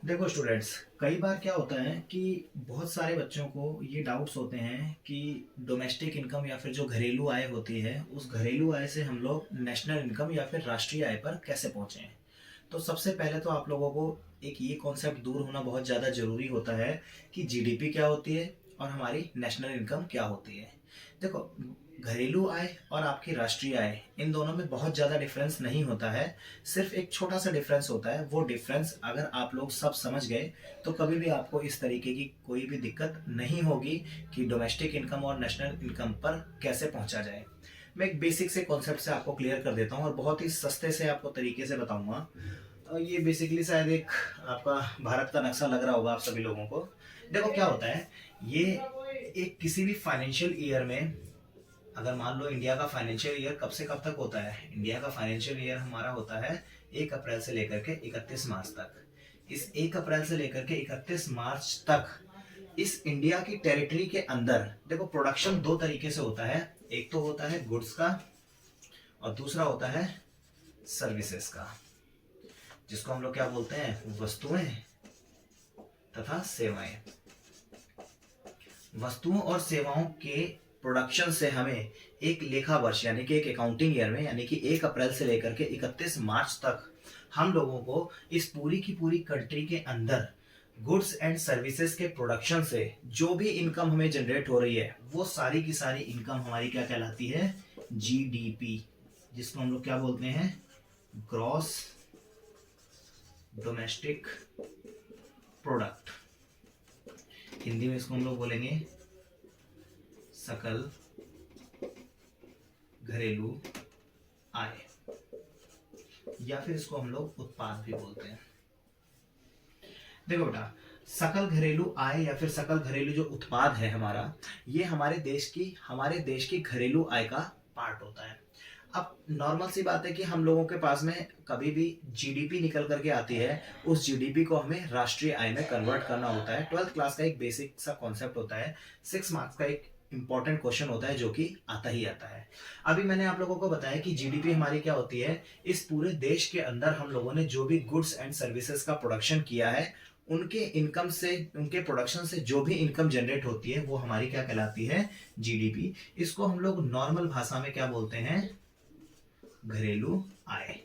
देखो स्टूडेंट्स, कई बार क्या होता है कि बहुत सारे बच्चों को ये डाउट्स होते हैं कि डोमेस्टिक इनकम या फिर जो घरेलू आय होती है, उस घरेलू आय से हम लोग नेशनल इनकम या फिर राष्ट्रीय आय पर कैसे पहुंचे हैं। तो सबसे पहले तो आप लोगों को एक ये कॉन्सेप्ट दूर होना बहुत ज़्यादा ज़रूरी होता है कि जीडीपी क्या होती है और हमारी नेशनल इनकम क्या होती है। देखो, घरेलू आय और आपकी राष्ट्रीय आय, इन दोनों में बहुत ज़्यादा डिफरेंस नहीं होता है। सिर्फ एक छोटा सा डिफरेंस होता है। वो डिफरेंस अगर आप लोग सब समझ गए तो कभी भी आपको इस तरीके की कोई भी दिक्कत नहीं होगी कि डोमेस्टिक इनकम और नेशनल इनकम पर कैसे पहुंचा जाए। मैं एक बेसिक से कॉन्सेप्ट से आपको क्लियर कर देता हूँ और बहुत ही सस्ते से आपको तरीके से बताऊंगा। ये बेसिकली शायद एक आपका भारत का नक्शा लग रहा होगा आप सभी लोगों को। देखो क्या होता है, ये एक किसी भी फाइनेंशियल ईयर में, अगर मान लो इंडिया का फाइनेंशियल ईयर कब से कब तक होता है। इंडिया का फाइनेंशियल ईयर हमारा होता है 1 अप्रैल से लेकर के 31 मार्च तक। इस 1 अप्रैल से लेकर के 31 मार्च तक इस इंडिया की टेरिटरी के अंदर देखो, प्रोडक्शन दो तरीके से होता है। एक तो होता है गुड्स का और दूसरा होता है सर्विसेज का, जिसको हम लोग क्या बोलते हैं, वस्तुएं तथा सेवाएं। वस्तुओं और सेवाओं के प्रोडक्शन से हमें एक लेखा वर्ष यानी कि एक अकाउंटिंग ईयर में, यानी कि 1 अप्रैल से लेकर के 31 मार्च तक हम लोगों को इस पूरी की पूरी कंट्री के अंदर गुड्स एंड सर्विसेज के प्रोडक्शन से जो भी इनकम हमें जनरेट हो रही है, वो सारी की सारी इनकम हमारी क्या कहलाती है, जीडीपी, जिसको हम लोग क्या बोलते हैं, ग्रॉस डोमेस्टिक प्रोडक्ट। हिंदी में इसको हम लोग बोलेंगे सकल घरेलू आय, या फिर इसको हम लोग उत्पाद भी बोलते हैं। देखो बेटा, सकल घरेलू आय या फिर सकल घरेलू जो उत्पाद है हमारा, ये हमारे देश की घरेलू आय का पार्ट होता है। अब नॉर्मल सी बात है कि हम लोगों के पास में कभी भी जीडीपी निकल करके आती है, उस जीडीपी को हमें राष्ट्रीय आय में कन्वर्ट करना होता है। 12th क्लास का एक बेसिक सा कॉन्सेप्ट होता है, 6 मार्क्स का एक इंपॉर्टेंट क्वेश्चन होता है जो कि आता ही आता है। अभी मैंने आप लोगों को बताया कि जीडीपी हमारी क्या होती है। इस पूरे देश के अंदर हम लोगों ने जो भी गुड्स एंड सर्विसेज का प्रोडक्शन किया है, उनके इनकम से, उनके प्रोडक्शन से जो भी इनकम जनरेट होती है, वो हमारी क्या कहलाती है, जीडीपी। इसको हम लोग नॉर्मल भाषा में क्या बोलते हैं, घरेलू आय।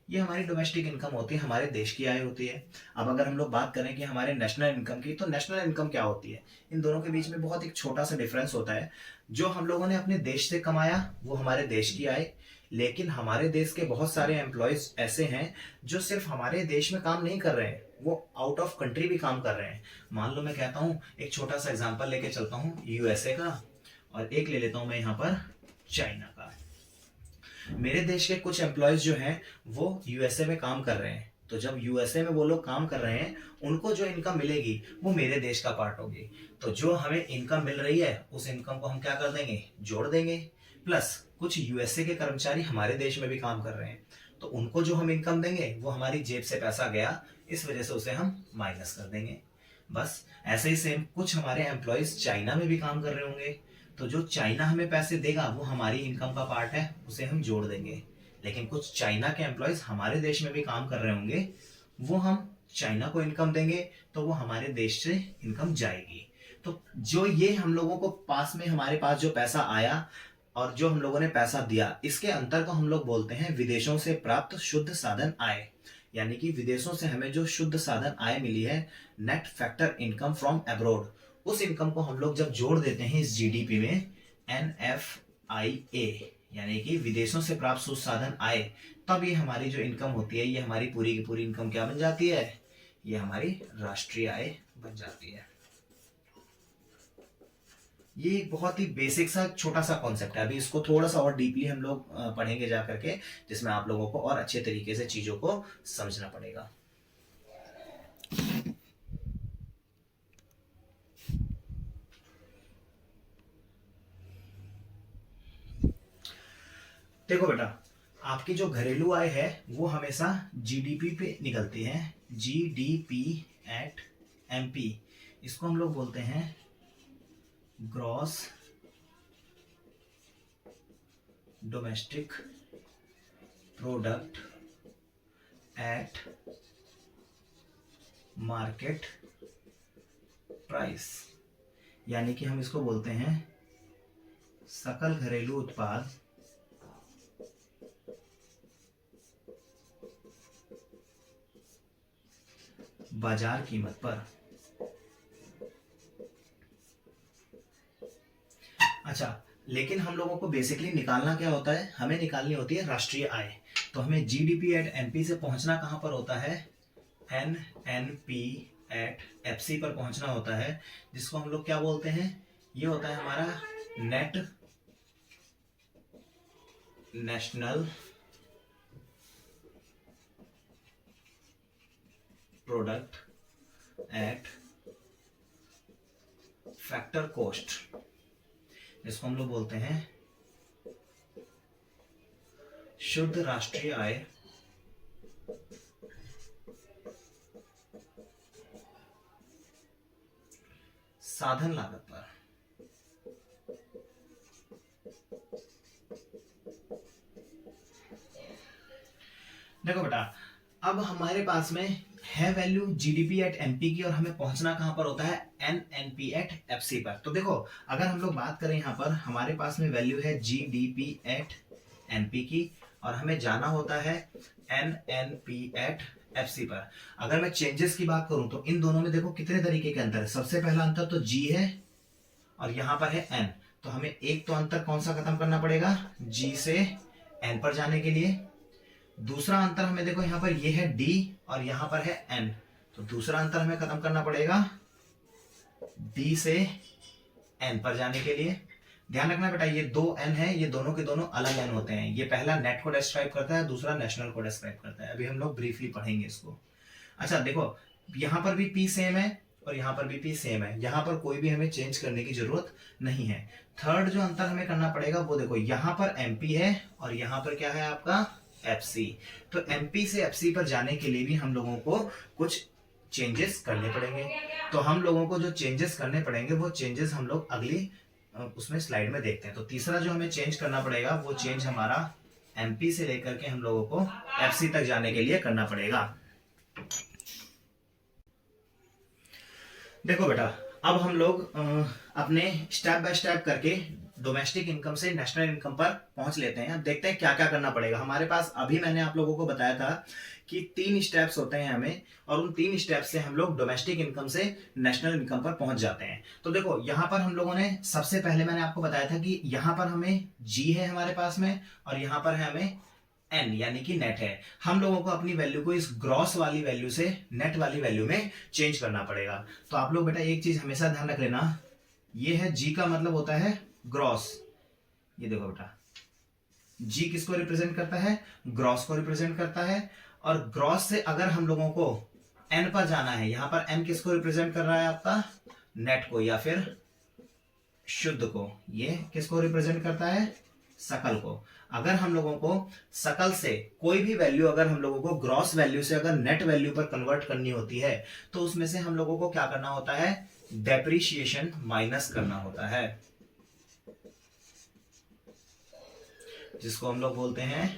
ये हमारी डोमेस्टिक इनकम होती है, हमारे देश की आय होती है। अब अगर हम लोग बात करें कि हमारे नेशनल इनकम की, तो नेशनल इनकम क्या होती है, इन दोनों के बीच में बहुत एक छोटा सा डिफरेंस होता है। जो हम लोगों ने अपने देश से कमाया वो हमारे देश की आय, लेकिन हमारे देश के बहुत सारे एम्प्लॉयज ऐसे हैं जो सिर्फ हमारे देश में काम नहीं कर रहे हैं, वो आउट ऑफ कंट्री भी काम कर रहे हैं। मान लो मैं कहता हूँ, एक छोटा सा एग्जाम्पल लेके चलता हूँ यूएसए का, और एक ले लेता हूँ मैं यहाँ पर चाइना का। मेरे देश के कुछ एम्प्लॉयज जो हैं वो यूएसए में काम कर रहे हैं, तो जब यूएसए में वो लोग काम कर रहे हैं, उनको जो इनकम मिलेगी वो मेरे देश का पार्ट होगी। तो जो हमें इनकम मिल रही है उस इनकम को हम क्या कर देंगे, जोड़ देंगे। प्लस कुछ यूएसए के कर्मचारी हमारे देश में भी काम कर रहे हैं, तो उनको जो हम इनकम देंगे वो हमारी जेब से पैसा गया, इस वजह से उसे हम माइनस कर देंगे। बस ऐसे ही सेम कुछ हमारे एम्प्लॉयज चाइना में भी काम कर रहे होंगे, तो जो चाइना हमें पैसे देगा वो हमारी इनकम का पार्ट है, उसे हम जोड़ देंगे। लेकिन कुछ चाइना के एम्प्लॉयज हमारे देश में भी काम कर रहे होंगे, वो हम चाइना को इनकम देंगे, तो वो हमारे देश से इनकम जाएगी। तो जो ये हम लोगों को पास में, हमारे पास जो पैसा आया और जो हम लोगों ने पैसा दिया, इसके अंतर को हम लोग बोलते हैं विदेशों से प्राप्त शुद्ध साधन आय। यानी कि विदेशों से हमें जो शुद्ध साधन आय मिली है, net factor income from abroad, उस इनकम को हम लोग जब जोड़ देते हैं इस जीडीपी में, NFIA, यानी कि विदेशों से प्राप्त शुद्ध साधन आय, तब ये हमारी जो इनकम होती है, ये हमारी पूरी की पूरी इनकम क्या बन जाती है, ये हमारी राष्ट्रीय आय बन जाती है। ये एक बहुत ही बेसिक सा छोटा सा कॉन्सेप्ट है। अभी इसको थोड़ा सा और डीपली हम लोग पढ़ेंगे जा करके, जिसमें आप लोगों को और अच्छे तरीके से चीजों को समझना पड़ेगा। देखो बेटा, आपकी जो घरेलू आय है वो हमेशा जीडीपी पे निकलती है, जीडीपी एट एमपी। इसको हम लोग बोलते हैं gross domestic product at market price, यानी कि हम इसको बोलते हैं सकल घरेलू उत्पाद बाजार कीमत पर। अच्छा, लेकिन हम लोगों को बेसिकली निकालना क्या होता है, हमें निकालनी होती है राष्ट्रीय आय। तो हमें जीडीपी एट एनपी से पहुंचना कहां पर होता है, एनएनपी एट एफसी पर पहुंचना होता है, जिसको हम लोग क्या बोलते हैं, ये होता है हमारा net national product at factor cost, जिसको हम लोग बोलते हैं शुद्ध राष्ट्रीय आय साधन लागत पर। देखो बेटा, अब हमारे पास में है वैल्यू जीडीपी एट एमपी की, और हमें पहुंचना कहां पर होता है, एनएनपी एट एफसी पर। तो देखो, अगर हम लोग बात करें यहां पर, हमारे पास में वैल्यू है जीडीपी एट एमपी की, और हमें जाना होता है एनएनपी एट एफसी पर। अगर मैं चेंजेस की बात करूं तो इन दोनों में देखो कितने तरीके के अंतर है। सबसे पहला अंतर तो जी है और यहां पर है एन, तो हमें एक तो अंतर कौन सा खत्म करना पड़ेगा, जी से एन पर जाने के लिए। दूसरा अंतर हमें देखो यहां पर ये है डी और यहां पर है एन, तो दूसरा अंतर हमें खत्म करना पड़ेगा डी से एन पर जाने के लिए। ध्यान रखना बेटा, ये दो एन है, ये दोनों के दोनों अलग एन होते हैं। ये पहला नेट को डिस्क्राइब करता है, दूसरा नेशनल को डिस्क्राइब करता है। अभी हम लोग ब्रीफली पढ़ेंगे इसको। अच्छा देखो, यहां पर भी पी सेम है और यहां पर भी पी सेम है, यहां पर कोई भी हमें चेंज करने की जरूरत नहीं है। थर्ड जो अंतर हमें करना पड़ेगा वो देखो, यहां पर एमपी है और यहां पर क्या है आपका एफसी। तो एमपी से एफसी पर जाने के लिए भी हम लोगों को कुछ चेंजेस करने पड़ेंगे। तो हम लोगों को जो चेंजेस करने पड़ेंगे वो चेंजेस हम लोग अगली उसमें स्लाइड में देखते हैं। तो तीसरा जो हमें चेंज करना पड़ेगा वो चेंज हमारा एमपी से लेकर के हम लोगों को एफसी तक जाने के लिए करना पड़ेगा। देखो बेटा, अब हम लोग अपने स्टेप बाय स्टेप करके डोमेस्टिक इनकम से नेशनल इनकम पर पहुंच लेते हैं। अब देखते हैं क्या क्या करना पड़ेगा हमारे पास। अभी मैंने आप लोगों को बताया था कि 3 स्टेप्स होते हैं हमें, और उन 3 स्टेप्स से हम लोग डोमेस्टिक इनकम से नेशनल इनकम पर पहुंच जाते हैं। तो देखो, यहां पर हम लोगों ने सबसे पहले मैंने आपको बताया था कि यहां पर हमें जी है हमारे पास में, और यहां पर है हमें एन यानी कि नेट है। हम लोगों को अपनी वैल्यू को इस ग्रॉस वाली वैल्यू से नेट वाली वैल्यू में चेंज करना पड़ेगा। तो आप लोग बेटा एक चीज हमेशा ध्यान रख लेना, ये है जी का मतलब होता है ग्रॉस। ये देखो बेटा, जी किसको रिप्रेजेंट करता है, ग्रॉस को रिप्रेजेंट करता है। और ग्रॉस से अगर हम लोगों को एन पर जाना है, यहां पर एन किसको रिप्रेजेंट कर रहा है आपका, नेट को या फिर शुद्ध को। ये किसको रिप्रेजेंट करता है, सकल को। अगर हम लोगों को सकल से कोई भी वैल्यू अगर हम लोगों को ग्रॉस वैल्यू से अगर नेट वैल्यू पर कन्वर्ट करनी होती है, तो उसमें से हम लोगों को क्या करना होता है, डेप्रिसिएशन माइनस करना होता है, जिसको हम लोग बोलते हैं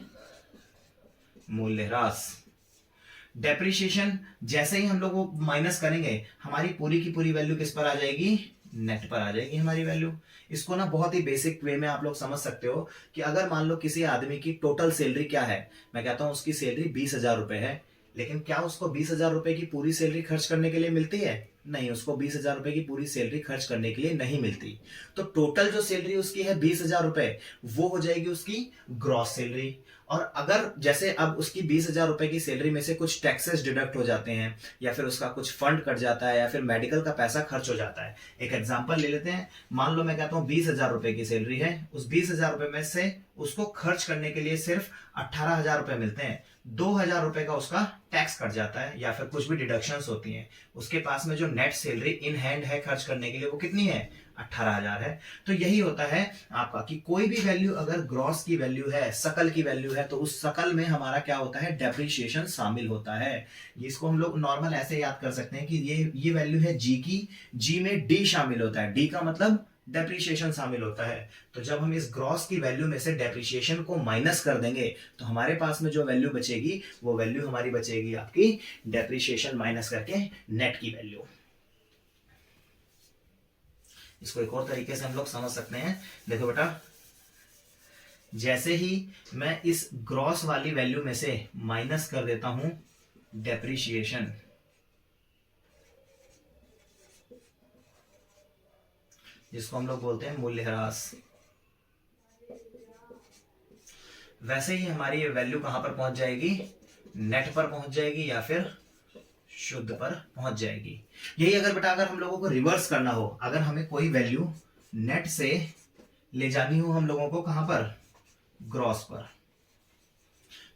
मूल्यह्रास। डेप्रिसिएशन जैसे ही हम लोग वो माइनस करेंगे, हमारी पूरी की पूरी वैल्यू किस पर आ जाएगी, नेट पर आ जाएगी हमारी वैल्यू। इसको ना बहुत ही बेसिक वे में आप लोग समझ सकते हो कि अगर मान लो किसी आदमी की टोटल सैलरी क्या है, मैं कहता हूं उसकी सैलरी 20,000 रुपए है, लेकिन क्या उसको 20,000 रुपए की पूरी सैलरी खर्च करने के लिए मिलती है, नहीं, उसको 20,000 रुपए की पूरी सैलरी खर्च करने के लिए नहीं मिलती। तो टोटल जो सैलरी उसकी है 20,000 रुपए, वो हो जाएगी उसकी ग्रॉस सैलरी। और अगर जैसे अब उसकी 20,000 रुपए की सैलरी में से कुछ टैक्सेस डिडक्ट हो जाते हैं, या फिर उसका कुछ फंड कट जाता है, या फिर मेडिकल का पैसा खर्च हो जाता है। एक एग्जांपल ले लेते हैं, मान लो मैं कहता हूं 20,000 रुपए की सैलरी है, उस 20,000 रुपए में से उसको खर्च करने के लिए सिर्फ 18,000 रुपए मिलते हैं, 2,000 रुपए का उसका टैक्स कट जाता है, या फिर कुछ भी डिडक्शंस होती हैं। उसके पास में जो नेट सैलरी इन हैंड है खर्च करने के लिए, वो कितनी है, 18,000 है। तो यही होता है आपका कि कोई भी वैल्यू अगर ग्रॉस की वैल्यू है, सकल की वैल्यू है, तो उस सकल में हमारा क्या होता है, डेप्रिसिएशन शामिल होता है। इसको हम लोग नॉर्मल ऐसे याद कर सकते हैं कि ये वैल्यू है जी की, जी में डी शामिल होता है। डी का मतलब डेप्रिसिएशन शामिल होता है। तो जब हम इस ग्रॉस की वैल्यू में से डेप्रिसिएशन को माइनस कर देंगे तो हमारे पास में जो वैल्यू बचेगी वो वैल्यू हमारी बचेगी आपकी डेप्रिसिएशन माइनस करके नेट की वैल्यू। इसको एक और तरीके से हम लोग समझ सकते हैं। देखो बेटा, जैसे ही मैं इस ग्रॉस वाली वैल्यू में से माइनस कर देता हूं डेप्रिसिएशन, जिसको हम लोग बोलते हैं मूल्यह्रास, वैसे ही हमारी ये वैल्यू कहां पर पहुंच जाएगी, नेट पर पहुंच जाएगी या फिर शुद्ध पर पहुंच जाएगी। यही अगर बेटा अगर हम लोगों को रिवर्स करना हो, अगर हमें कोई वैल्यू नेट से ले जानी हो हम लोगों को कहां पर, ग्रॉस पर,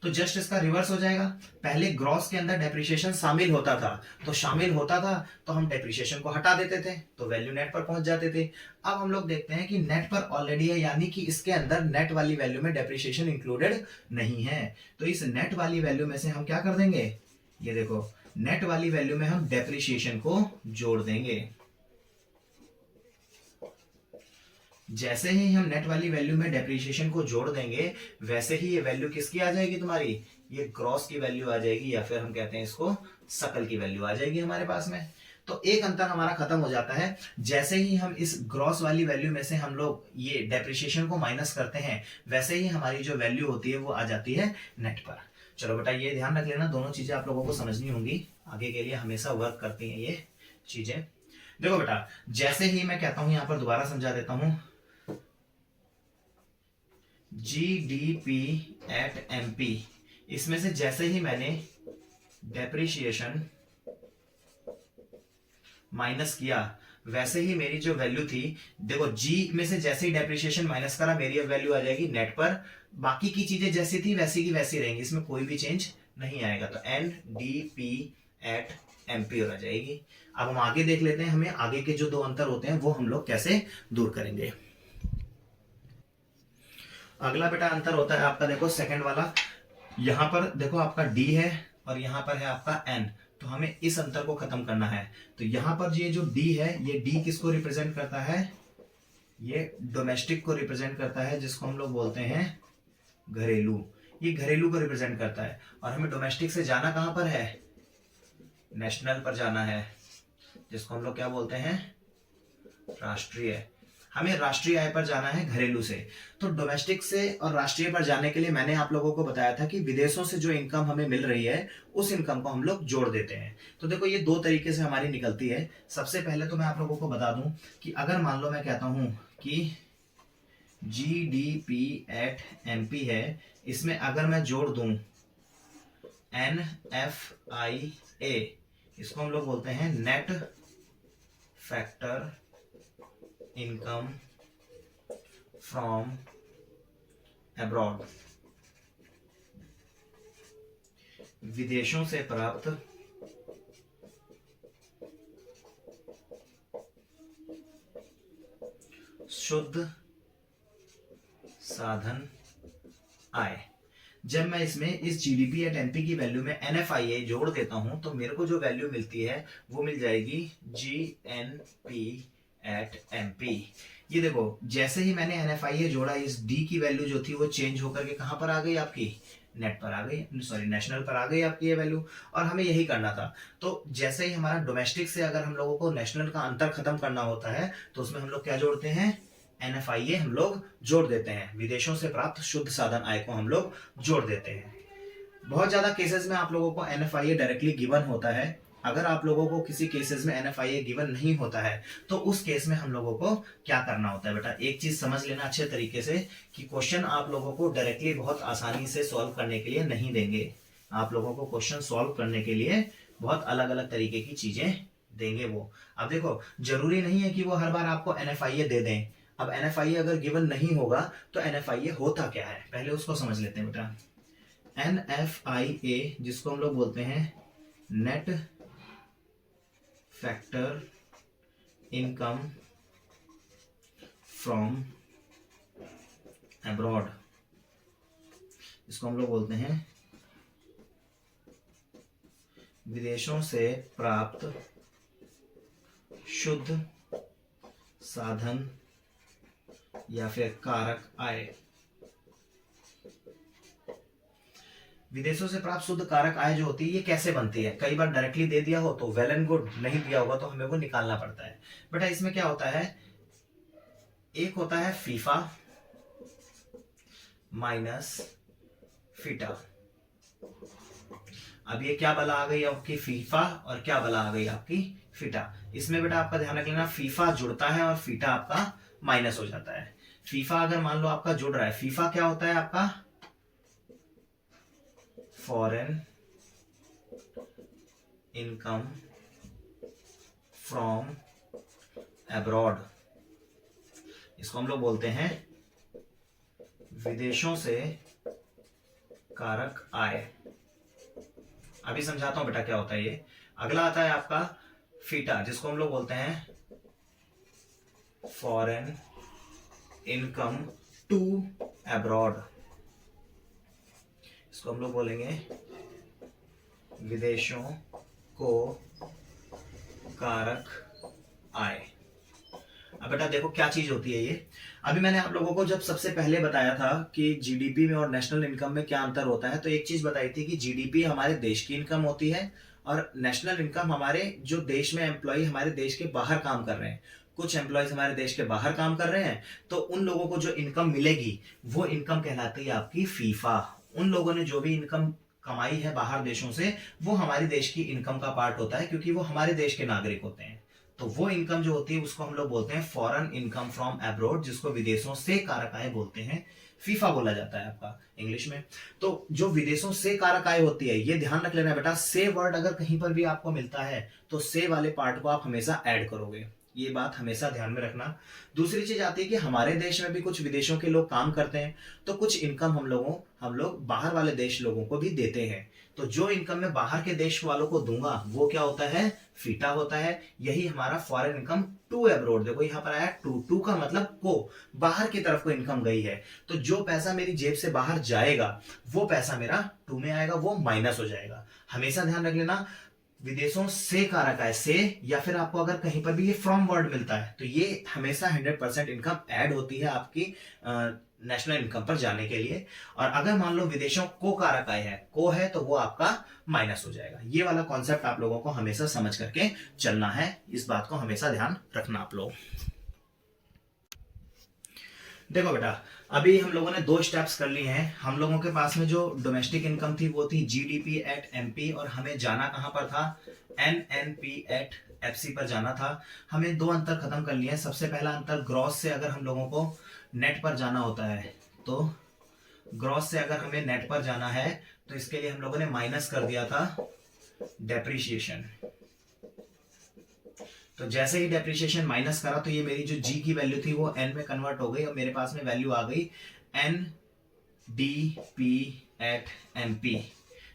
तो जस्ट इसका रिवर्स हो जाएगा। पहले ग्रॉस के अंदर डेप्रिसिएशन शामिल होता था, तो शामिल होता था तो हम डेप्रिसिएशन को हटा देते थे तो वैल्यू नेट पर पहुंच जाते थे। अब हम लोग देखते हैं कि नेट पर ऑलरेडी है, यानी कि इसके अंदर नेट वाली वैल्यू में डेप्रिसिएशन इंक्लूडेड नहीं है। तो इस नेट वाली वैल्यू में से हम क्या कर देंगे, ये देखो, नेट वाली वैल्यू में हम डेप्रिसिएशन को जोड़ देंगे। जैसे ही हम नेट वाली वैल्यू में डेप्रिसिएशन को जोड़ देंगे वैसे ही ये वैल्यू किसकी आ जाएगी तुम्हारी, ये ग्रॉस की वैल्यू आ जाएगी, या फिर हम कहते हैं इसको सकल की वैल्यू आ जाएगी हमारे पास में। तो एक अंतर हमारा खत्म हो जाता है। जैसे ही हम इस ग्रॉस वाली वैल्यू में से हम लोग ये डेप्रिसिएशन को माइनस करते हैं वैसे ही हमारी जो वैल्यू होती है वो आ जाती है नेट पर। चलो बेटा ये ध्यान रख लेना, दोनों चीजें आप लोगों को समझनी होंगी, आगे के लिए हमेशा वर्क करती हैं ये चीजें। देखो बेटा, जैसे ही मैं कहता हूं, यहां पर दोबारा समझा देता हूं, GDP एट MP, इसमें से जैसे ही मैंने डेप्रिसिएशन माइनस किया वैसे ही मेरी जो वैल्यू थी, देखो G में से जैसे ही डेप्रिसिएशन माइनस करा मेरी अब वैल्यू आ जाएगी नेट पर। बाकी की चीजें जैसी थी वैसी की वैसी रहेंगी, इसमें कोई भी चेंज नहीं आएगा। तो NDP एट MP हो जाएगी। अब हम आगे देख लेते हैं, हमें आगे के जो दो अंतर होते हैं वो हम लोग कैसे दूर करेंगे। अगला बेटा अंतर होता है आपका, देखो सेकंड वाला, यहां पर देखो आपका D है और यहां पर है आपका N, तो हमें इस अंतर को खत्म करना है। तो यहां पर ये जो D है, ये D किसको रिप्रेजेंट करता है, ये डोमेस्टिक को रिप्रेजेंट करता है, जिसको हम लोग बोलते हैं घरेलू, ये घरेलू को रिप्रेजेंट करता है। और हमें डोमेस्टिक से जाना कहां पर है, नेशनल पर जाना है, जिसको हम लोग क्या बोलते हैं, राष्ट्रीय। हमें राष्ट्रीय आय पर जाना है घरेलू से। तो डोमेस्टिक से और राष्ट्रीय पर जाने के लिए मैंने आप लोगों को बताया था कि विदेशों से जो इनकम हमें मिल रही है उस इनकम को हम लोग जोड़ देते हैं। तो देखो ये दो तरीके से हमारी निकलती है। सबसे पहले तो मैं आप लोगों को बता दूं कि अगर मान लो मैं कहता हूं कि GDP एट MP है, इसमें अगर मैं जोड़ दूं NFIA, इसको हम लोग बोलते हैं net factor income from abroad, विदेशों से प्राप्त शुद्ध साधन आय। जब मैं इसमें इस GDP एट MP की वैल्यू में NFIA जोड़ देता हूं तो मेरे को जो वैल्यू मिलती है वो मिल जाएगी GNP एट MP। ये देखो जैसे ही मैंने NFIA जोड़ा, इस D की वैल्यू जो थी वो चेंज होकर के कहां पर आ गई, आपकी नेट पर आ गई, सॉरी नेशनल पर आ गई आपकी ये वैल्यू। और हमें यही करना था। तो जैसे ही हमारा डोमेस्टिक से अगर हम लोगों को नेशनल का अंतर खत्म करना होता है तो उसमें हम लोग क्या जोड़ते हैं, NFIA हम लोग जोड़ देते हैं, विदेशों से प्राप्त शुद्ध साधन आय को हम लोग जोड़ देते हैं। बहुत ज्यादा केसेस में आप लोगों को NFIA डायरेक्टली गिवन होता है। अगर आप लोगों को किसी केसेस में NFIA गिवन नहीं होता है तो उस केस में हम लोगों को क्या करना होता है बेटा, एक चीज समझ लेना अच्छे तरीके से कि क्वेश्चन आप लोगों को डायरेक्टली बहुत आसानी से सॉल्व करने के लिए नहीं देंगे। आप लोगों को क्वेश्चन सॉल्व करने के लिए बहुत अलग अलग तरीके की चीजें देंगे वो। अब देखो जरूरी नहीं है कि वो हर बार आपको NFIA दे दें। अब NFIA अगर गिवन नहीं होगा तो NFIA होता क्या है, पहले उसको समझ लेते हैं बेटा। NFIA जिसको हम लोग बोलते हैं net factor income from abroad, इसको हम लोग बोलते हैं विदेशों से प्राप्त शुद्ध साधन या फिर कारक आय। विदेशों से प्राप्त शुद्ध कारक आय जो होती है ये कैसे बनती है? कई बार डायरेक्टली दे दिया हो तो वेल एंड गुड, नहीं दिया होगा तो हमें वो निकालना पड़ता है। बेटा इसमें क्या होता है, एक होता है फीफा माइनस फीटा। अब ये क्या बला आ गई आपकी फीफा और क्या बला आ गई आपकी फीटा। इसमें बेटा आपका ध्यान रख लेना, फीफा जुड़ता है और फीटा आपका माइनस हो जाता है। फीफा अगर मान लो आपका जुड़ रहा है, फीफा क्या होता है आपका फॉरेन इनकम फ्रॉम अब्रॉड, इसको हम लोग बोलते हैं विदेशों से कारक आय। अभी समझाता हूं बेटा क्या होता है ये। अगला आता है आपका फीटा, जिसको हम लोग बोलते हैं फॉरेन इनकम टू अब्रॉड, इसको हम लोग बोलेंगे विदेशों को कारक आय। अब बेटा देखो क्या चीज होती है ये। अभी मैंने आप लोगों को जब सबसे पहले बताया था कि जीडीपी में और नेशनल इनकम में क्या अंतर होता है, तो एक चीज बताई थी कि जीडीपी हमारे देश की इनकम होती है और नेशनल इनकम हमारे जो देश में एम्प्लॉय हमारे देश के बाहर काम कर रहे हैं। कुछ एम्प्लॉयज हमारे देश के बाहर काम कर रहे हैं, तो उन लोगों को जो इनकम मिलेगी वो इनकम कहलाती है आपकी फीफा। उन लोगों ने जो भी इनकम कमाई है बाहर देशों से, वो हमारे देश की इनकम का पार्ट होता है, क्योंकि वो हमारे देश के नागरिक होते हैं। तो वो इनकम जो होती है उसको हम लोग बोलते हैं फॉरेन इनकम फ्रॉम अब्रॉड, जिसको विदेशों से कारक आय बोलते हैं, फीफा बोला जाता है आपका इंग्लिश में। तो जो विदेशों से कारक आय होती है, ये ध्यान रख लेना बेटा, से वर्ड अगर कहीं पर भी आपको मिलता है तो से वाले पार्ट को आप हमेशा ऐड करोगे, ये बात हमेशा ध्यान में रखना। दूसरी चीज आती है कि हमारे देश में भी कुछ विदेशों के लोग काम करते हैं, तो कुछ इनकम हम लोग बाहर वाले देश लोगों को भी देते हैं। तो जो इनकम मैं बाहर के देश वालों को दूंगा वो क्या होता है, फीटा होता है। यही हमारा फॉरेन इनकम टू अब्रॉड, देखो यहाँ पर आया टू का मतलब को, बाहर की तरफ को इनकम गई है, तो जो पैसा मेरी जेब से बाहर जाएगा वो पैसा मेरा टू में आएगा, वो माइनस हो जाएगा। हमेशा ध्यान रख लेना, विदेशों से कारक आय से, या फिर आपको अगर कहीं पर भी ये फ्रॉम वर्ड मिलता है तो ये हमेशा 100% इनकम ऐड होती है आपकी नेशनल इनकम पर जाने के लिए। और अगर मान लो विदेशों को कारक आय है, को है, तो वो आपका माइनस हो जाएगा। ये वाला कॉन्सेप्ट आप लोगों को हमेशा समझ करके चलना है, इस बात को हमेशा ध्यान रखना आप लोग। देखो बेटा, अभी हम लोगों ने 2 स्टेप्स कर लिए हैं। हम लोगों के पास में जो डोमेस्टिक इनकम थी वो थी जीडीपी एट एमपी, और हमें जाना कहां पर था, एनएनपी एट एफसी पर जाना था। हमें 2 अंतर खत्म कर लिए हैं। सबसे पहला अंतर, ग्रॉस से अगर हम लोगों को नेट पर जाना होता है, तो ग्रॉस से अगर हमें नेट पर जाना है तो इसके लिए हम लोगों ने माइनस कर दिया था डेप्रीशिएशन। तो जैसे ही डेप्रिसिएशन माइनस करा तो ये मेरी जो जी की वैल्यू थी वो एन में कन्वर्ट हो गई और मेरे पास में वैल्यू आ गई N D P at M P.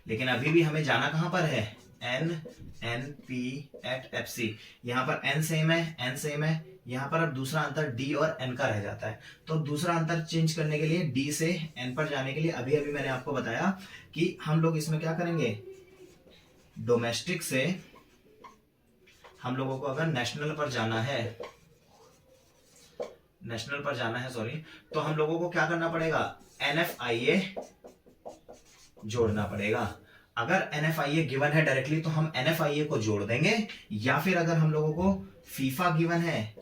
लेकिन अभी भी हमें जाना कहां पर है, N N P at F C. यहां पर एन सेम है, एन सेम है, यहां पर अब दूसरा अंतर डी और एन का रह जाता है। तो दूसरा अंतर चेंज करने के लिए, डी से एन पर जाने के लिए, अभी अभी मैंने आपको बताया कि हम लोग इसमें क्या करेंगे, डोमेस्टिक से हम लोगों को अगर नेशनल पर जाना है, तो हम लोगों को क्या करना पड़ेगा, NFIA जोड़ना पड़ेगा। अगर NFIA गिवन है डायरेक्टली तो हम NFIA को जोड़ देंगे, या फिर अगर हम लोगों को फीफा गिवन है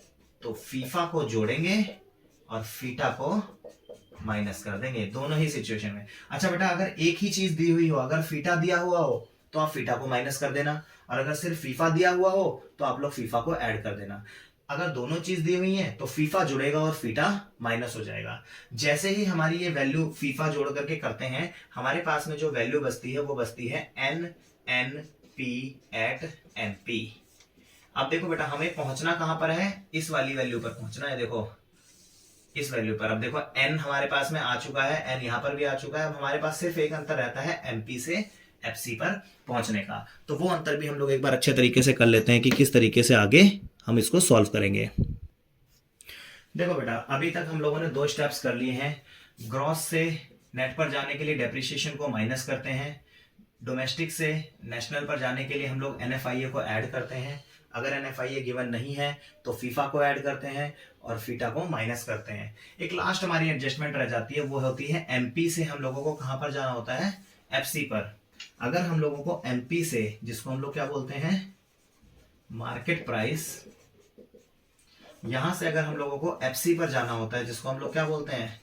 तो फीफा को जोड़ेंगे और फीटा को माइनस कर देंगे, दोनों ही सिचुएशन में। अच्छा बेटा, अगर एक ही चीज दी हुई हो, अगर फीटा दिया हुआ हो तो आप फीटा को माइनस कर देना, और अगर सिर्फ फीफा दिया हुआ हो तो आप लोग फीफा को ऐड कर देना। अगर दोनों चीज दी हुई है तो फीफा जुड़ेगा और फीटा माइनस हो जाएगा। जैसे ही हमारी ये वैल्यू फीफा जोड़ करके करते हैं, हमारे पास में जो वैल्यू बचती है वो बचती है N N P at M P. अब देखो बेटा, हमें पहुंचना कहां पर है, इस वाली वैल्यू पर पहुंचना है। देखो इस वैल्यू पर, अब देखो एन हमारे पास में आ चुका है, एन यहां पर भी आ चुका है। अब हमारे पास सिर्फ एक अंतर रहता है एमपी से एफसी पर पहुंचने का। तो वो अंतर भी हम लोग एक बार अच्छे तरीके से कर लेते हैं कि किस तरीके से आगे हम इसको सॉल्व करेंगे। देखो बेटा, अभी तक हम लोगों ने 2 स्टेप्स कर लिए हैं। ग्रॉस से नेट पर जाने के लिए डेप्रिसिएशन को माइनस करते हैं, डोमेस्टिक से नेशनल पर जाने के लिए हम लोग NFIA को ऐड करते हैं। अगर NFIA गिवन नहीं है तो फीफा को ऐड करते हैं और फीटा को माइनस करते हैं। एक लास्ट हमारी एडजस्टमेंट रह जाती है, वो होती है MP से हम लोगों को कहां पर जाना होता है, FC पर। अगर हम लोगों को MP से, जिसको हम लोग क्या बोलते हैं, मार्केट प्राइस, यहां से अगर हम लोगों को FC पर जाना होता है, जिसको हम लोग क्या बोलते हैं,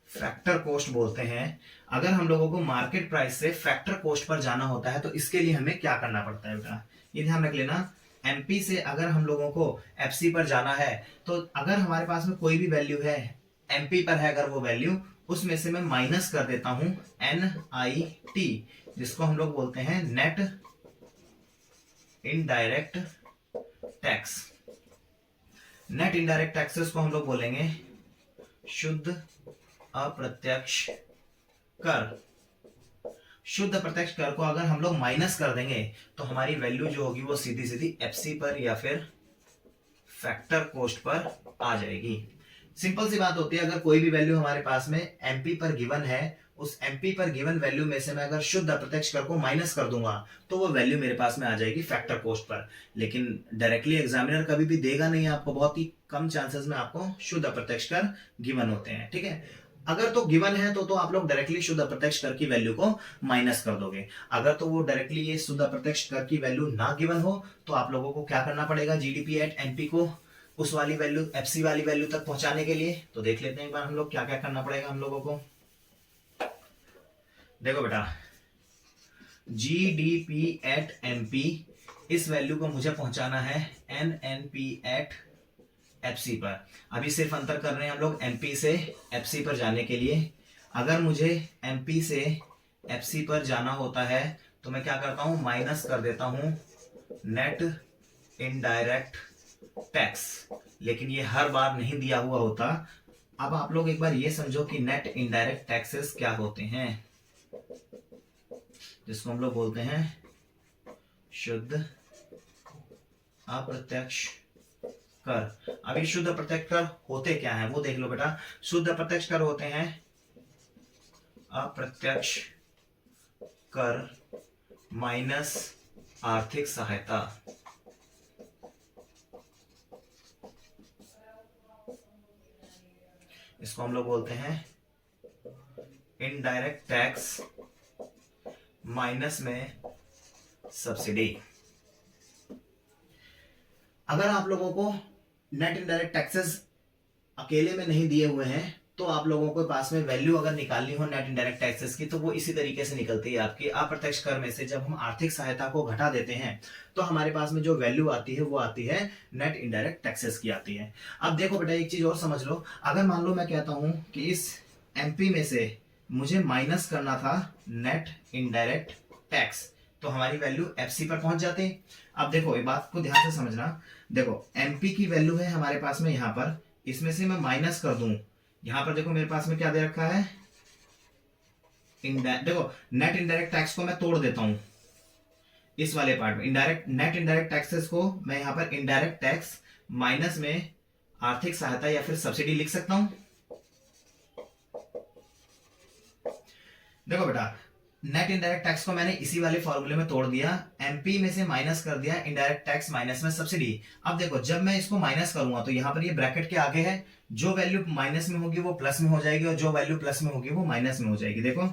फैक्टर कोस्ट बोलते हैं। अगर हम लोगों को मार्केट प्राइस से फैक्टर कोस्ट पर जाना होता है तो इसके लिए हमें क्या करना पड़ता है बेटा, ये ध्यान रख लेना। MP से अगर हम लोगों को FC पर जाना है तो अगर हमारे पास में कोई भी वैल्यू है, MP पर है अगर वो वैल्यू, उसमें से मैं माइनस कर देता हूं NIT, जिसको हम लोग बोलते हैं net indirect tax. Net indirect taxes को हम लोग बोलेंगे शुद्ध अप्रत्यक्ष कर। शुद्ध अप्रत्यक्ष कर को अगर हम लोग माइनस कर देंगे तो हमारी वैल्यू जो होगी वो सीधी सीधी FC पर या फिर फैक्टर कोस्ट पर आ जाएगी। सिंपल सी बात होती है, अगर कोई भी वैल्यू हमारे पास में MP पर गिवन है, उस MP पर गिवन वैल्यू में से मैं अगर शुद्ध अप्रत्यक्ष कर को माइनस कर दूंगा तो वो वैल्यू मेरे पास में आ जाएगी फैक्टर कोस्ट पर। लेकिन डायरेक्टली एग्जामिनर कभी भी देगा नहीं आपको, बहुत ही कम चांसेस में आपको शुद्ध अप्रत्यक्ष कर गिवन होते हैं, ठीक है। अगर तो गिवन है तो आप लोग डायरेक्टली शुद्ध अप्रत्यक्ष कर की वैल्यू को माइनस कर दोगे। अगर तो वो डायरेक्टली ये शुद्ध अप्रत्यक्ष कर की वैल्यू ना गिवन हो तो आप लोगों को क्या करना पड़ेगा, GDP एट NP को उस वाली वैल्यू, FC वाली वैल्यू तक पहुंचाने के लिए। तो देख लेते हैं एक बार हम लोग क्या क्या करना पड़ेगा हम लोगों को। देखो बेटा, GDP एट MP, इस वैल्यू को मुझे पहुंचाना है NNP एट FC पर। अभी सिर्फ अंतर कर रहे हैं हम लोग MP से FC पर जाने के लिए। अगर मुझे MP से FC पर जाना होता है तो मैं क्या करता हूं, माइनस कर देता हूं नेट इनडायरेक्ट टैक्स। लेकिन ये हर बार नहीं दिया हुआ होता। अब आप लोग एक बार ये समझो कि नेट इनडायरेक्ट टैक्सेस क्या होते हैं, जिसको हम लोग बोलते हैं शुद्ध अप्रत्यक्ष कर। अभी शुद्ध अप्रत्यक्ष कर होते क्या है वो देख लो बेटा। शुद्ध अप्रत्यक्ष कर होते हैं अप्रत्यक्ष कर माइनस आर्थिक सहायता। इसको हम लोग बोलते हैं इनडायरेक्ट टैक्स माइनस में सब्सिडी। अगर आप लोगों को नेट इनडायरेक्ट टैक्सेस अकेले में नहीं दिए हुए हैं तो आप लोगों के पास में वैल्यू अगर निकालनी हो नेट इनडायरेक्ट टैक्सेस की तो वो इसी तरीके से निकलती है आपकी। अप्रत्यक्ष कर में से जब हम आर्थिक सहायता को घटा देते हैं तो हमारे पास में जो वैल्यू आती है वो आती है नेट इनडायरेक्ट टैक्सेस की आती है। अब देखो बेटा एक चीज और समझ लो, अगर मान लो मैं कहता हूं कि इस MP में से मुझे माइनस करना था नेट इनडायरेक्ट टैक्स तो हमारी वैल्यू FC पर पहुंच जाती। अब देखो ये बात को ध्यान से समझना, देखो MP की वैल्यू है हमारे पास में यहाँ पर, इसमें से मैं माइनस कर दूं, यहां पर देखो मेरे पास में क्या दे रखा है, देखो नेट इनडायरेक्ट टैक्स को मैं तोड़ देता हूं इस वाले पार्ट में। इनडायरेक्ट नेट इनडायरेक्ट टैक्सेस को मैं यहां पर इनडायरेक्ट टैक्स माइनस में आर्थिक सहायता या फिर सब्सिडी लिख सकता हूं। देखो बेटा नेट इनडायरेक्ट टैक्स को मैंने इसी वाले फॉर्मूले में तोड़ दिया, MP में से माइनस कर दिया इनडायरेक्ट टैक्स माइनस में सब्सिडी। अब देखो जब मैं इसको माइनस करूंगा तो यहाँ पर ये ब्रैकेट के आगे है, जो वैल्यू माइनस में होगी वो प्लस में हो जाएगी और जो वैल्यू प्लस में होगी वो माइनस में हो जाएगी। देखो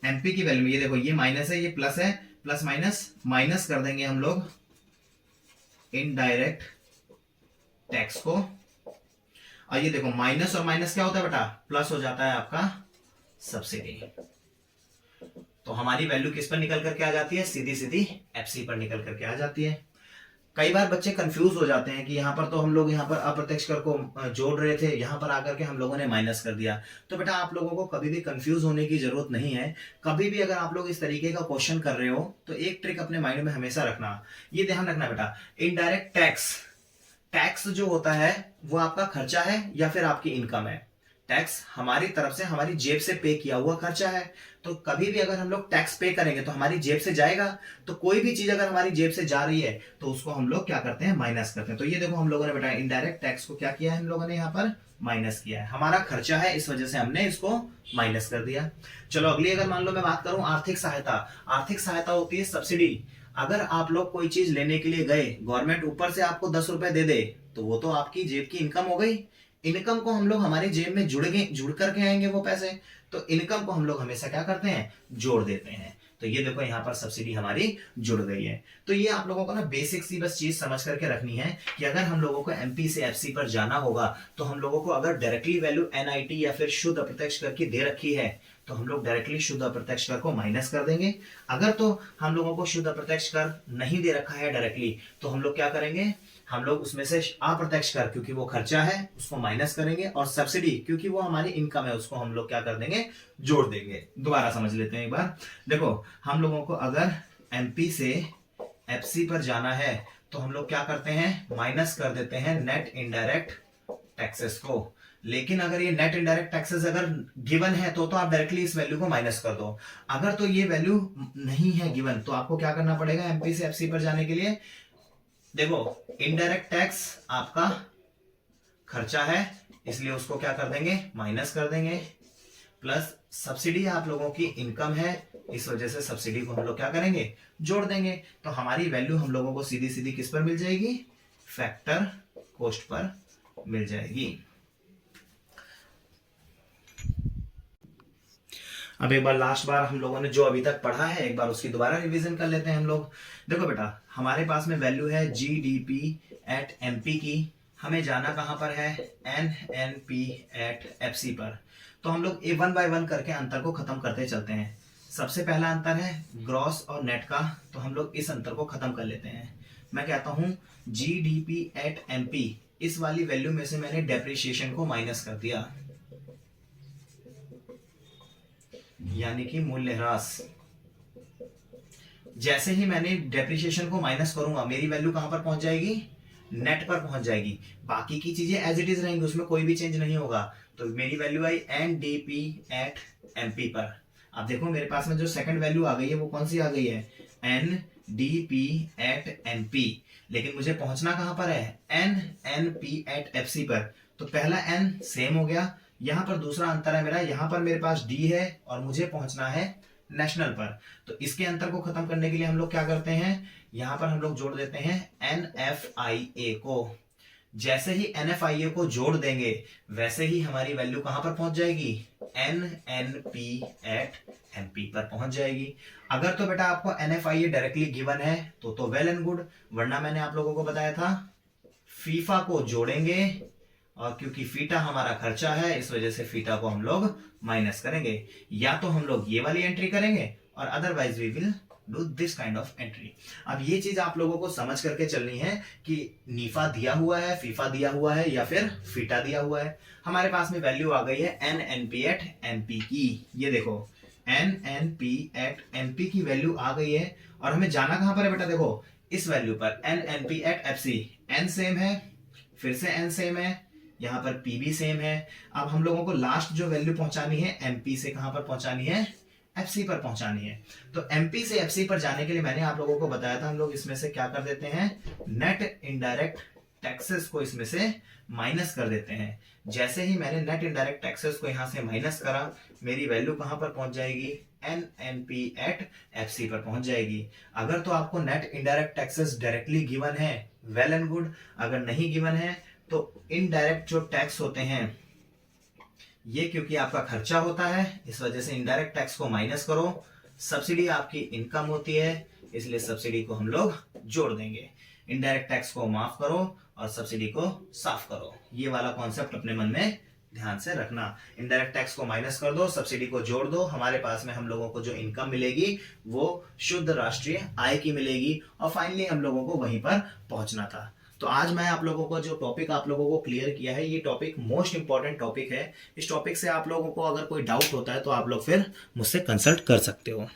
MP की वैल्यू में ये देखो ये माइनस है ये प्लस है, प्लस माइनस माइनस कर देंगे हम लोग इनडायरेक्ट टैक्स को, और ये देखो माइनस और माइनस क्या होता है बेटा, प्लस हो जाता है आपका सब्सिडी। तो हमारी वैल्यू किस पर निकल करके आ जाती है, सीधी सीधी FC पर निकल करके आ जाती है। कई बार बच्चे कंफ्यूज हो जाते हैं कि यहाँ पर तो हम लोग यहाँ पर अप्रत्यक्ष कर को जोड़ रहे थे, यहाँ पर आकर के हम लोगों ने माइनस कर दिया। तो बेटा आप लोगों को कभी भी कंफ्यूज होने की जरूरत नहीं है। कभी भी अगर आप लोग इस तरीके का क्वेश्चन कर रहे हो तो एक ट्रिक अपने माइंड में हमेशा रखना, ये ध्यान रखना बेटा, इनडायरेक्ट टैक्स जो होता है वो आपका खर्चा है या फिर आपकी इनकम है। टैक्स हमारी तरफ से हमारी जेब से पे किया हुआ खर्चा है। तो कभी भी अगर हम लोग टैक्स पे करेंगे तो हमारी जेब से जाएगा। तो कोई भी चीज अगर हमारी जेब से जा रही है तो उसको हम लोग क्या करते हैं, माइनस करते हैं। तो ये देखो हम लोगों ने बेटा इनडायरेक्ट टैक्स को क्या किया है, हम लोगों ने यहाँ पर माइनस किया है। हमारा खर्चा है इस वजह से हमने इसको माइनस कर दिया। चलो अगली अगर मान लो मैं बात करूं आर्थिक सहायता। आर्थिक सहायता होती है सब्सिडी। अगर आप लोग कोई चीज लेने के लिए गए, गवर्नमेंट ऊपर से आपको 10 रुपए दे दे, तो वो तो आपकी जेब की इनकम हो गई। इनकम को हम लोग हमारी जेब में जुड़ करके आएंगे वो पैसे, तो इनकम को हम लोग हमेशा क्या करते हैं, जोड़ देते हैं। तो ये देखो यहाँ पर सब्सिडी हमारी जुड़ गई है। तो ये आप लोगों को ना बेसिक सी बस चीज समझ करके रखनी है कि अगर हम लोगों को एमपी से एफसी पर जाना होगा, तो हम लोगों को अगर डायरेक्टली वैल्यू एनआईटी या फिर शुद्ध अप्रत्यक्ष कर की दे रखी है, तो हम लोग डायरेक्टली शुद्ध अप्रत्यक्ष कर को माइनस कर देंगे। अगर तो हम लोगों को शुद्ध अप्रत्यक्ष कर नहीं दे रखा है डायरेक्टली, तो हम लोग क्या करेंगे, हम लोग उसमें से अप्रत्यक्ष कर, क्योंकि वो खर्चा है, उसको माइनस करेंगे, और सब्सिडी क्योंकि वो हमारी इनकम है, उसको हम लोग क्या कर देंगे, जोड़ देंगे। दोबारा समझ लेते हैं एक बार। देखो हम लोगों को अगर एमपी से एफसी पर जाना है, तो हम लोग क्या करते हैं, माइनस कर देते हैं नेट इनडायरेक्ट टैक्सेस को। लेकिन अगर ये नेट इनडायरेक्ट टैक्सेस अगर गिवन है, तो आप डायरेक्टली इस वैल्यू को माइनस कर दो। अगर तो ये वैल्यू नहीं है गिवन, तो आपको क्या करना पड़ेगा एमपी से एफसी पर जाने के लिए। देखो इनडायरेक्ट टैक्स आपका खर्चा है, इसलिए उसको क्या कर देंगे, माइनस कर देंगे, प्लस सब्सिडी आप लोगों की इनकम है, इस वजह से सब्सिडी को हम लोग क्या करेंगे, जोड़ देंगे। तो हमारी वैल्यू हम लोगों को सीधी सीधी किस पर मिल जाएगी, फैक्टर कॉस्ट पर मिल जाएगी। अब एक बार लास्ट बार हम लोगों ने जो अभी तक पढ़ा है, एक बार उसकी दोबारा रिवीजन कर लेते हैं हम लोग। देखो बेटा, हमारे पास में वैल्यू है जीडीपी एट एमपी की, हमें जाना कहां पर है, एनएनपी एट एफसी पर। तो हम लोग वन बाय वन करके अंतर को खत्म करते चलते हैं। सबसे पहला अंतर है ग्रॉस और नेट का, तो हम लोग इस अंतर को खत्म कर लेते हैं। मैं कहता हूं जीडीपी एट एमपी, इस वाली वैल्यू में से मैंने डेप्रिसिएशन को माइनस कर दिया, यानी कि मूल्यह्रास। जैसे ही मैंने डेप्रिसिएशन को माइनस करूंगा, मेरी वैल्यू कहां पर पहुंच जाएगी, नेट पर पहुंच जाएगी। बाकी की चीजें एज इट इज रहेंगी, उसमें कोई भी चेंज नहीं होगा। तो मेरी value I NDP at MP पर। अब देखो मेरे पास में जो सेकंड वैल्यू आ गई है, वो कौन सी आ गई है, एनडीपी एट एमपी। लेकिन मुझे पहुंचना कहां पर है, एनएनपी एट एफसी पर। तो पहला एन सेम हो गया, यहां पर दूसरा अंतर है मेरा, यहां पर मेरे पास डी है और मुझे पहुंचना है नेशनल पर। तो इसके अंतर को खत्म करने के लिए हम लोग क्या करते हैं, यहां पर हम लोग जोड़ देते हैं एनएफआईए को। जैसे ही एनएफआईए को जोड़ देंगे, वैसे ही हमारी वैल्यू कहां पर पहुंच जाएगी, एनएनपी एट एमपी पर पहुंच जाएगी। अगर तो बेटा आपको एनएफआईए डायरेक्टली गिवन है, तो वेल एंड गुड, वरना मैंने आप लोगों को बताया था फीफा को जोड़ेंगे, और क्योंकि फीटा हमारा खर्चा है, इस वजह से फीटा को हम लोग माइनस करेंगे। या तो हम लोग ये वाली एंट्री करेंगे, और otherwise we will do this kind of entry. अब ये चीज आप लोगों को समझ करके चलनी है कि नीफा दिया हुआ है, फीफा दिया हुआ है, या फिर फीटा दिया हुआ है। हमारे पास में वैल्यू आ गई है एनएनपी एट एमपी की। ये देखो एनएनपी एट एमपी की वैल्यू आ गई है, और हमें जाना कहां पर है बेटा, देखो इस वैल्यू पर, NNP at FC. N same है, फिर से एन सेम है, यहां पर पी भी सेम है। अब हम लोगों को लास्ट जो वैल्यू पहुंचानी है, एमपी से कहां पर पहुंचानी है, एफसी पर पहुंचानी है। तो एमपी से एफसी पर जाने के लिए मैंने आप लोगों को बताया था, हम लोग इसमें से क्या कर देते हैं, नेट इनडायरेक्ट टैक्सेस को इसमें से माइनस कर देते हैं। जैसे ही मैंने नेट इनडायरेक्ट टैक्सेस को यहां से माइनस करा, मेरी वैल्यू कहां पर पहुंच जाएगी, एनएनपी एट एफसी पर पहुंच जाएगी। अगर तो आपको net indirect taxes directly given है, वेल एंड गुड। अगर नहीं गिवन है, तो इनडायरेक्ट जो टैक्स होते हैं, ये क्योंकि आपका खर्चा होता है, इस वजह से इनडायरेक्ट टैक्स को माइनस करो। सब्सिडी आपकी इनकम होती है, इसलिए सब्सिडी को हम लोग जोड़ देंगे। इनडायरेक्ट टैक्स को माफ करो और सब्सिडी को साफ करो। ये वाला कॉन्सेप्ट अपने मन में ध्यान से रखना। इनडायरेक्ट टैक्स को माइनस कर दो, सब्सिडी को जोड़ दो, हमारे पास में हम लोगों को जो इनकम मिलेगी वो शुद्ध राष्ट्रीय आय की मिलेगी, और फाइनली हम लोगों को वहीं पर पहुंचना था। तो आज मैं आप लोगों को जो टॉपिक आप लोगों को क्लियर किया है, ये टॉपिक मोस्ट इंपॉर्टेंट टॉपिक है। इस टॉपिक से आप लोगों को अगर कोई डाउट होता है, तो आप लोग फिर मुझसे कंसल्ट कर सकते हो।